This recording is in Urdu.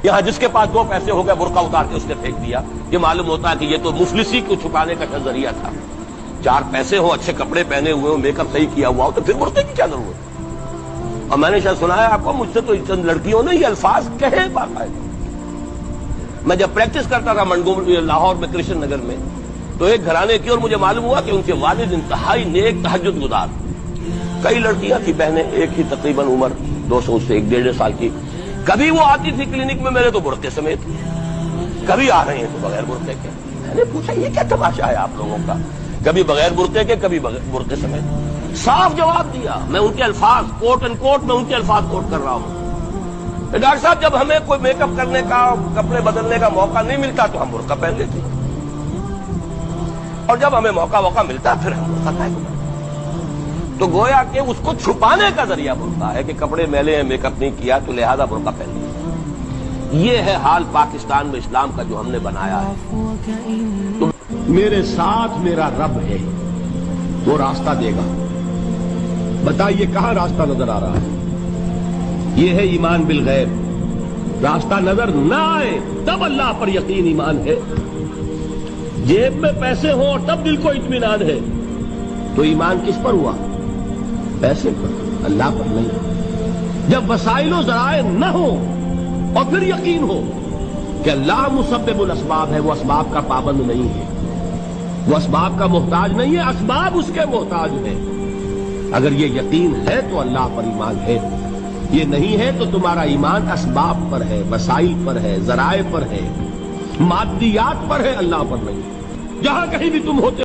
یہاں جس کے پاس 2 پیسے ہو گئے برقع اتار کے اس نے پھینک دیا. یہ معلوم ہوتا ہے کہ یہ تو مفلسی کو چھپانے کا ذریعہ تھا. 4 پیسے ہو، اچھے کپڑے پہنے ہوئے ہو، میک اپ صحیح کیا ہوا ہو تو پھر برقعے کی کیا ضرورت؟ اور میں نے شاید سنا ہے آپ کو، مجھ سے تو چند لڑکیوں نے یہ الفاظ کہے باقاعدہ. میں جب پریکٹس کرتا تھا لاہور میں کرشن نگر میں، تو ایک گھرانے کی، اور مجھے معلوم ہوا کہ ان کے والد انتہائی نیک تہجد گزار. کئی لڑکیاں تھی بہنیں، ایک ہی تقریباً عمر 200 سے 1.5 سال کی. کبھی وہ آتی تھی کلینک میں میرے تو برقعے سمیت، کبھی آ رہے ہیں تو بغیر برقعے کے. میں نے پوچھا یہ کیا تماشا ہے آپ لوگوں کا، کبھی بغیر برقعے کے کبھی برقعے سمیت. صاف جواب دیا. میں ان کے الفاظ کوٹ اینڈ کوٹ میں ان کے الفاظ کوٹ کر رہا ہوں. ڈاکٹر صاحب جب ہمیں کوئی میک اپ کرنے کا، کپڑے بدلنے کا موقع نہیں ملتا تو ہم برقع پہن لیتے، اور جب ہمیں موقع ملتا پھر ہم برقع پہن لیتے. تو گویا کہ اس کو چھپانے کا ذریعہ برقع ہے کہ کپڑے میلے ہیں، میک اپ نہیں کیا تو لہذا برقع پہن لیا. یہ ہے حال پاکستان میں اسلام کا جو ہم نے بنایا ہے. تو میرے ساتھ میرا رب ہے، وہ راستہ دے گا. بتائیے کہاں راستہ نظر آ رہا ہے؟ یہ ہے ایمان بالغیب. راستہ نظر نہ آئے تب اللہ پر یقین ایمان ہے. جیب میں پیسے ہوں اور تب دل کو اطمینان ہے تو ایمان کس پر ہوا؟ پیسے پر، اللہ پر نہیں. جب وسائل و ذرائع نہ ہو اور پھر یقین ہو کہ اللہ مسبب الاسباب ہے، وہ اسباب کا پابند نہیں ہے، وہ اسباب کا محتاج نہیں ہے، اسباب اس کے محتاج ہیں. اگر یہ یقین ہے تو اللہ پر ایمان ہے. یہ نہیں ہے تو تمہارا ایمان اسباب پر ہے، وسائل پر ہے، ذرائع پر ہے، مادیات پر ہے، اللہ پر نہیں. جہاں کہیں بھی تم ہوتے